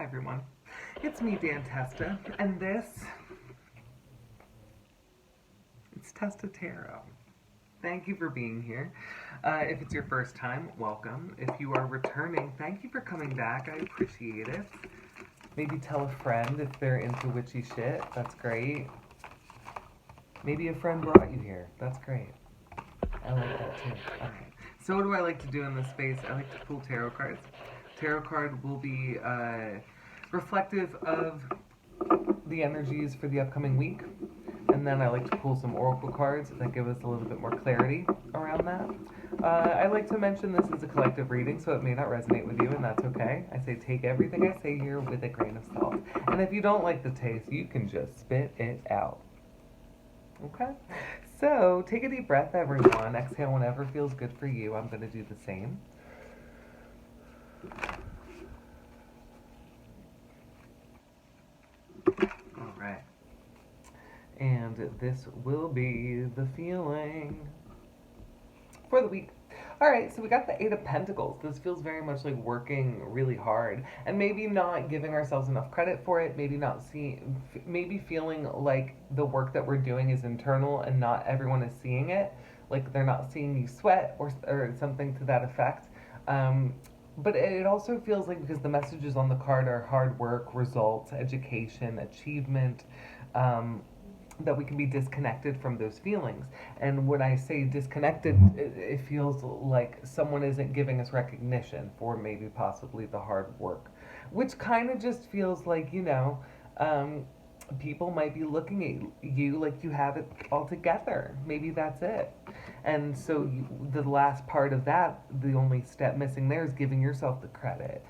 everyone. It's me, Testa, and this it's Testa Tarot. Thank you for being here. If it's your first time, welcome. If you are returning, thank you for coming back. I appreciate it. Maybe tell a friend if they're into witchy shit. That's great. Maybe a friend brought you here. That's great. I like that too. Okay. So what do I like to do in this space? I like to pull tarot cards. Tarot card will be reflective of the energies for the upcoming week. And then I like to pull some oracle cards that give us a little bit more clarity around that. I like to mention this is a collective reading, so it may not resonate with you, and that's okay. I say take everything I say here with a grain of salt. And if you don't like the taste, you can just spit it out. Okay? So take a deep breath, everyone. Exhale whenever feels good for you. I'm going to do the same. All right. And this will be the feeling for the week. All right, so we got the Eight of Pentacles. This feels very much like working really hard and maybe not giving ourselves enough credit for it, maybe feeling like the work that we're doing is internal and not everyone is seeing it, like they're not seeing you sweat or something to that effect. But it also feels like, because the messages on the card are hard work, results, education, achievement, that we can be disconnected from those feelings. And when I say disconnected, it feels like someone isn't giving us recognition for maybe possibly the hard work, which kind of just feels like, people might be looking at you like you have it all together. Maybe that's it. And so the last part of that, the only step missing there is giving yourself the credit.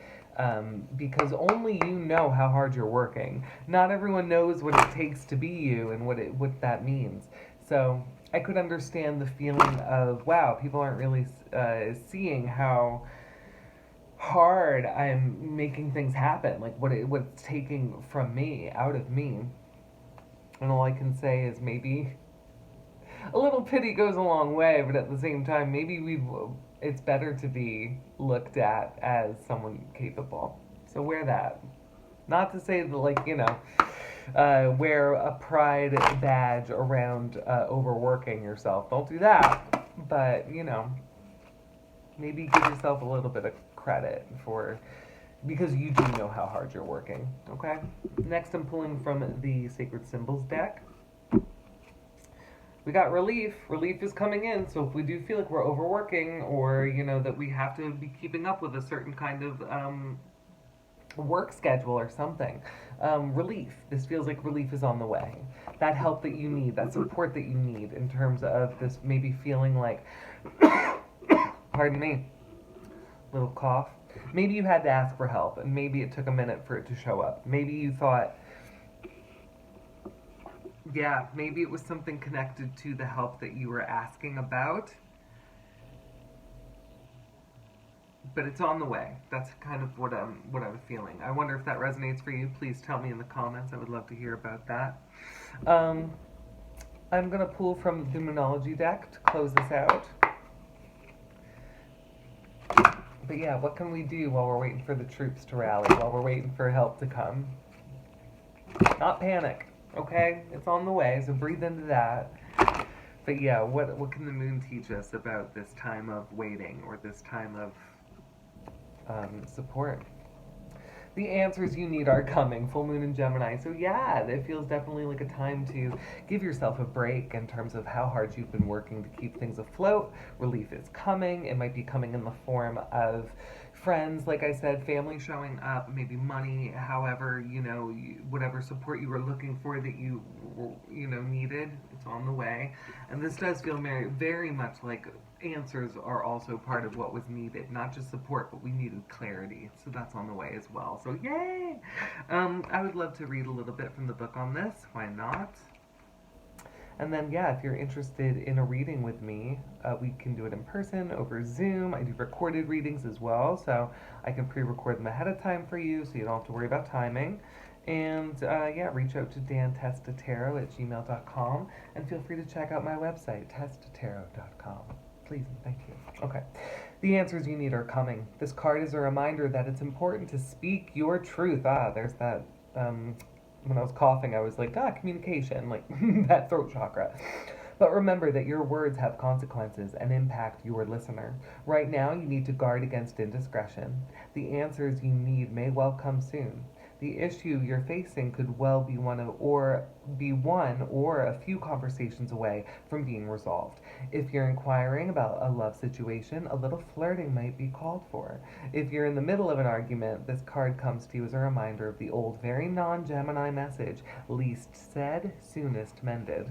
Because only you know how hard you're working. Not everyone knows what it takes to be you and what that means. So I could understand the feeling of, wow, people aren't really seeing how hard I'm making things happen, like what it's taking from me, out of me. And all I can say is maybe a little pity goes a long way, but at the same time, maybe it's better to be looked at as someone capable. So wear that. Not to say that, wear a pride badge around overworking yourself. Don't do that. But, maybe give yourself a little bit of credit because you do know how hard you're working. Okay? Next, I'm pulling from the Sacred Symbols deck. We got relief. Relief is coming in. So if we do feel like we're overworking, or, that we have to be keeping up with a certain kind of work schedule or something, relief. This feels like relief is on the way. That help that you need, that support that you need in terms of this maybe feeling like, pardon me, little cough. Maybe you had to ask for help, and maybe it took a minute for it to show up. Maybe you thought, yeah, maybe it was something connected to the help that you were asking about. But it's on the way. That's kind of what I'm feeling. I wonder if that resonates for you. Please tell me in the comments. I would love to hear about that. I'm going to pull from the Moonology deck to close this out. But yeah, what can we do while we're waiting for the troops to rally, while we're waiting for help to come? Not panic, okay? It's on the way, so breathe into that. But yeah, what can the moon teach us about this time of waiting, or this time of support? The answers you need are coming. Full moon in Gemini. So yeah, it feels definitely like a time to give yourself a break in terms of how hard you've been working to keep things afloat. Relief is coming. It might be coming in the form of friends, like I said, family showing up, maybe money, however, whatever support you were looking for that you needed, it's on the way. And this does feel very, very much like answers are also part of what was needed. Not just support, but we needed clarity. So that's on the way as well. So yay! I would love to read a little bit from the book on this. Why not? And then, yeah, if you're interested in a reading with me, we can do it in person, over Zoom. I do recorded readings as well, so I can pre-record them ahead of time for you, so you don't have to worry about timing. And, yeah, reach out to dantestattarot@gmail.com, and feel free to check out my website, testatarot.com. Please, thank you. Okay. The answers you need are coming. This card is a reminder that it's important to speak your truth. Ah, there's that. When I was coughing, I was like, communication, like that throat chakra. But remember that your words have consequences and impact your listener. Right now, you need to guard against indiscretion. The answers you need may well come soon. The issue you're facing could well be one or a few conversations away from being resolved. If you're inquiring about a love situation, a little flirting might be called for. If you're in the middle of an argument, this card comes to you as a reminder of the old, very non Gemini message: least said, soonest mended.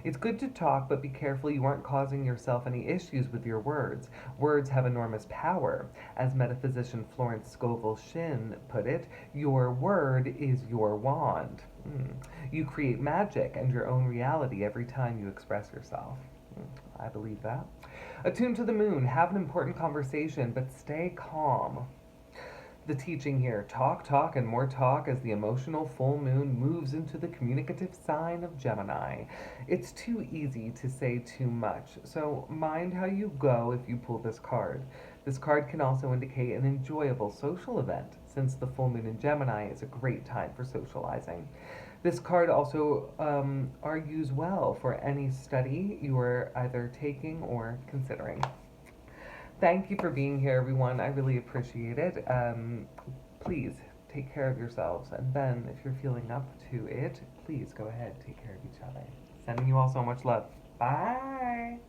It's good to talk, but be careful you aren't causing yourself any issues with your words. Words have enormous power. As metaphysician Florence Scovel Shinn put it, your word is your wand. You create magic and your own reality every time you express yourself. I believe that. Attune to the moon, have an important conversation, but stay calm. The teaching here: talk, talk, and more talk as the emotional full moon moves into the communicative sign of Gemini. It's too easy to say too much, so mind how you go if you pull this card. This card can also indicate an enjoyable social event, since the full moon in Gemini is a great time for socializing. This card also argues well for any study you are either taking or considering. Thank you for being here, everyone. I really appreciate it. Please take care of yourselves. And then, if you're feeling up to it, please go ahead, take care of each other. Sending you all so much love. Bye.